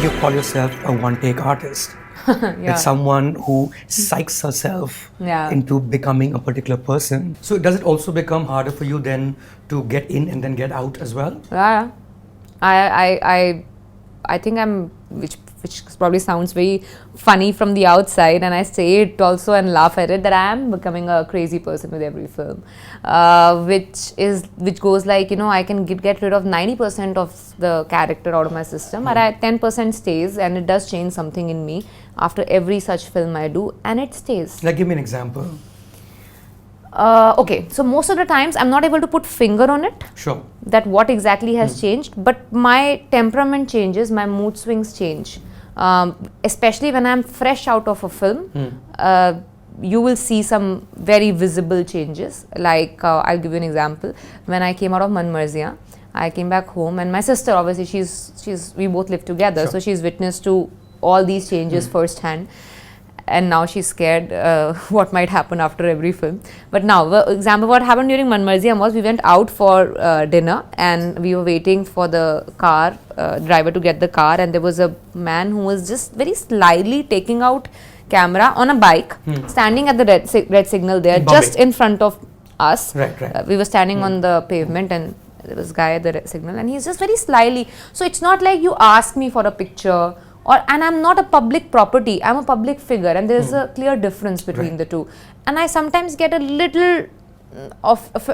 you call yourself a one-take artist. It's someone who psychs herself into becoming a particular person. So does it also become harder for you then to get in and then get out as well? Yeah. I think I'm, which probably sounds very funny from the outside, and I say it also and laugh at it, that I am becoming a crazy person with every film, which goes like, you know, I can get rid of 90% of the character out of my system, but 10% stays, and it does change something in me after every such film I do, and it stays. Like, give me an example. Okay, so most of the times I'm not able to put finger on it. Sure. That what exactly has changed, but my temperament changes, my mood swings change. Especially when I'm fresh out of a film, you will see some very visible changes. Like, I'll give you an example. When I came out of Man Marziyan, I came back home, and my sister, obviously, we both live together, so she's witness to all these changes firsthand. And now she's scared what might happen after every film. But now, example, what happened during Man Marziyan was we went out for dinner, and we were waiting for the car driver to get the car, and there was a man who was just very slyly taking out camera on a bike, standing at the red signal there, just in front of us. Right. We were standing on the pavement, and there was a guy at the red signal, and he's just very slyly. So it's not like you ask me for a picture. And I'm not a public property, I'm a public figure, and there's a clear difference between the two. And I sometimes get a little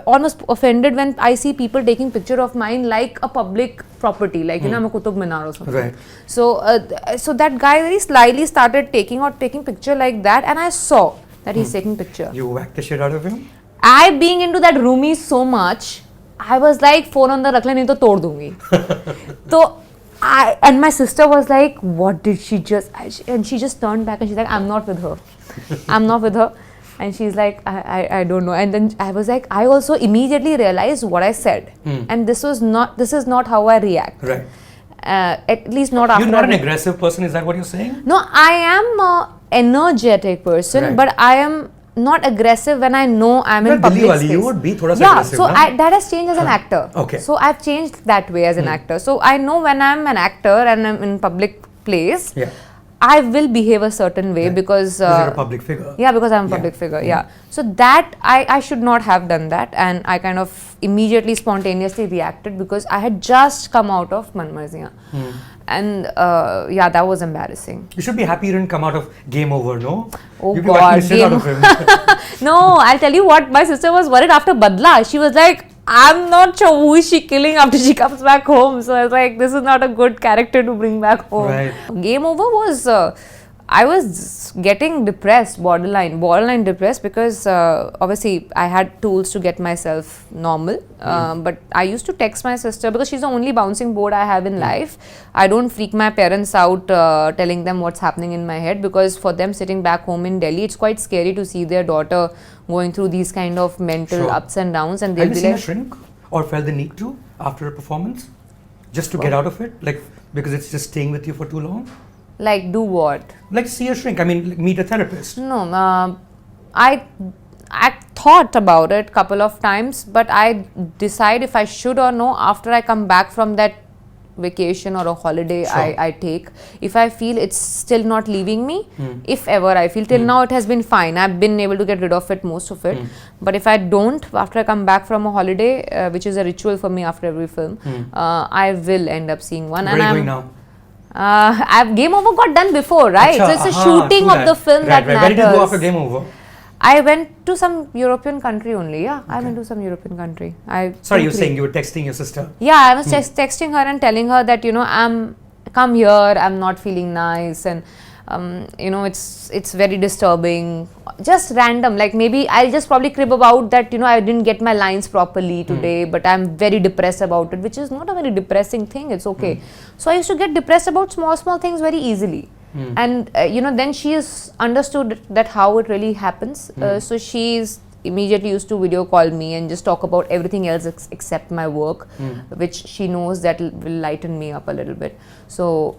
almost offended when I see people taking picture of mine like a public property, like, you know, I'm a Qutub Minar or something. Right. So that guy very slyly started taking picture like that, and I saw that he's taking picture. You whacked the shit out of him? I, being into that roomie so much, I was like, phone on the rakh le, nahi to tod dungi. So and my sister was like, what did she just, and she just turned back and she's like, I'm not with her. I'm not with her. And she's like, I don't know. And then I was like, I also immediately realized what I said. And this is not how I react. Right. At least not after. You're not an aggressive person, is that what you're saying? No, I am an energetic person, but I am not aggressive when I know I'm in public space. You would be thoda sa aggressive, so that has changed as an actor. Okay. So I've changed that way as an actor. So I know when I'm an actor and I'm in public place, I will behave a certain way because you're a public figure. Yeah, because I'm a public figure. Yeah. So that I should not have done that, and I kind of immediately spontaneously reacted because I had just come out of Man Marziyan. And that was embarrassing. You should be happy you didn't come out of Game Over, no? Oh You'd God, be shit out of him. No, I'll tell you what, my sister was worried after Badla. She was like, I'm not sure who is she killing after she comes back home. So I was like, this is not a good character to bring back home. Right. Game Over was, I was getting depressed, borderline depressed, because obviously I had tools to get myself normal. But I used to text my sister because she's the only bouncing board I have in life. I don't freak my parents out telling them what's happening in my head, because for them sitting back home in Delhi, it's quite scary to see their daughter going through these kind of mental ups and downs. And they'll Have you be seen like, a shrink or felt the need to after a performance? Just to get out of it? Like, because it's just staying with you for too long? like, do what? Like, see a shrink. I mean, like, meet a therapist. No, I thought about it couple of times, but I decide if I should or no after I come back from that vacation or a holiday I take. If I feel it's still not leaving me, if ever I feel, till now it has been fine. I've been able to get rid of it, most of it. But if I don't, after I come back from a holiday, which is a ritual for me after every film, I will end up seeing one. Where are you going now? Game Over got done before, right? Achha, so it's a shooting of the film that matters. Where did you go after Game Over? I went to some European country only. Yeah, I went to some European country. Sorry, you were saying you were texting your sister. Yeah, I was just texting her and telling her that, you know, come here, I'm not feeling nice, and you know, it's very disturbing. Just random, like maybe I'll just probably crib about that, you know, I didn't get my lines properly today, but I'm very depressed about it, which is not a very depressing thing. It's okay. So I used to get depressed about small things very easily. And you know, then she has understood that how it really happens. So she's immediately used to video call me and just talk about everything else except my work, which she knows that will lighten me up a little bit. So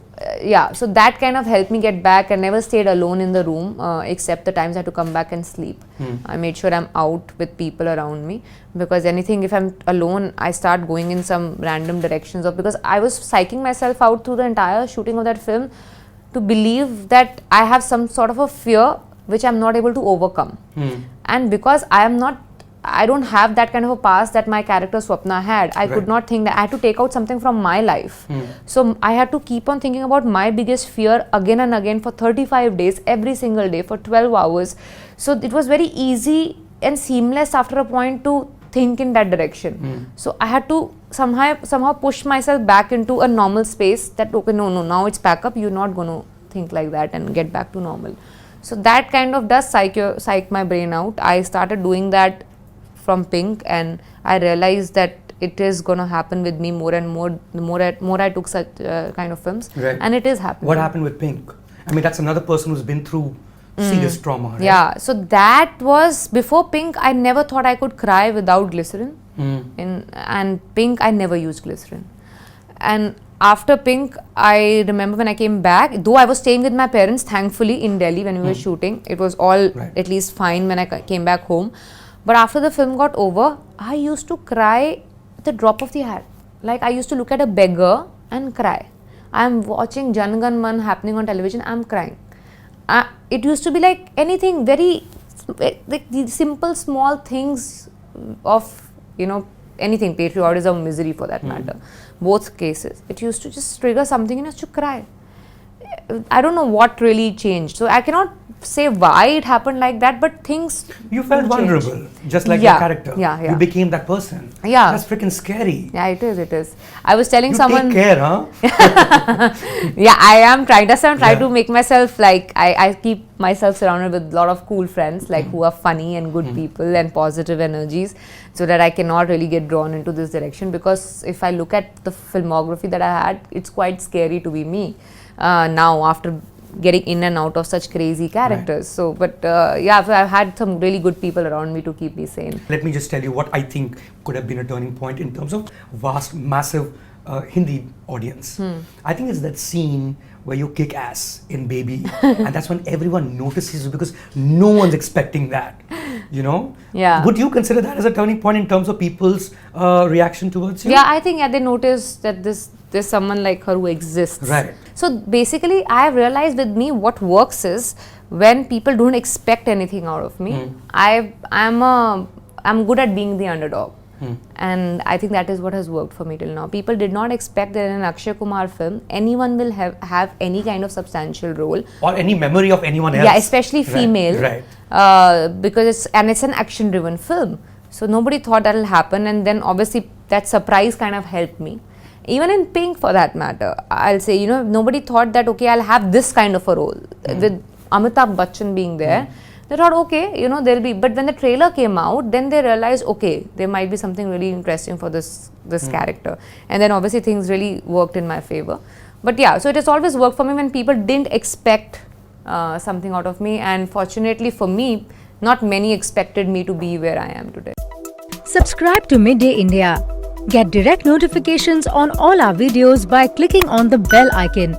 so that kind of helped me get back. I never stayed alone in the room except the times I had to come back and sleep. I made sure I'm out with people around me, because anything, if I'm alone, I start going in some random directions, or because I was psyching myself out through the entire shooting of that film to believe that I have some sort of a fear which I'm not able to overcome. And because I don't have that kind of a past that my character Swapna had, I could not think that I had to take out something from my life. So I had to keep on thinking about my biggest fear again and again for 35 days, every single day for 12 hours. So it was very easy and seamless after a point to think in that direction. So I had to somehow push myself back into a normal space, that okay, no, now it's back up, you're not going to think like that and get back to normal. So that kind of does psych my brain out. I started doing that from Pink, and I realized that it is going to happen with me more and more the more I took such kind of films, and it is happening. What happened with Pink? I mean, that's another person who's been through serious trauma, right? Yeah, so that was before Pink. I never thought I could cry without glycerin, and Pink I never used glycerin. And after Pink, I remember when I came back, though I was staying with my parents, thankfully, in Delhi when we were shooting, it was all at least fine when I came back home. But after the film got over, I used to cry at the drop of the hat. Like, I used to look at a beggar and cry. I'm watching Jan Gan Man happening on television, I'm crying. It used to be like anything very, like the simple small things of, anything, patriotism, misery for that matter. Both cases. It used to just trigger something and I used to cry. I don't know what really changed. So I cannot say why it happened like that, but things. You felt vulnerable, just like your character. Yeah. You became that person. Yeah. That's freaking scary. Yeah, it is. I was telling you someone. Take care, huh? Yeah, I am trying. That's why I'm trying to make myself like, I keep myself surrounded with a lot of cool friends, like who are funny and good people and positive energies, so that I cannot really get drawn into this direction. Because if I look at the filmography that I had, it's quite scary to be me now after getting in and out of such crazy characters. So, but I've had some really good people around me to keep me sane. Let me just tell you what I think could have been a turning point in terms of vast, massive Hindi audience. I think it's that scene where you kick ass in Baby, and that's when everyone notices you, because no one's expecting that, Yeah. Would you consider that as a turning point in terms of people's reaction towards you? Yeah, I think they notice that there's someone like her who exists. Right. So basically, I have realized with me what works is when people don't expect anything out of me. I'm good at being the underdog. And I think that is what has worked for me till now. People did not expect that in an Akshay Kumar film, anyone will have any kind of substantial role. Or any memory of anyone else. Yeah, especially female. Right. Because it's an action-driven film. So nobody thought that will happen. And then obviously that surprise kind of helped me. Even in Pink, for that matter, I'll say, nobody thought that, okay, I'll have this kind of a role. With Amitabh Bachchan being there, they thought, okay, there'll be, but when the trailer came out, then they realized, okay, there might be something really interesting for this character. And then obviously things really worked in my favor. But yeah, so it has always worked for me when people didn't expect something out of me. And fortunately for me, not many expected me to be where I am today. Subscribe to Midday India. Get direct notifications on all our videos by clicking on the bell icon.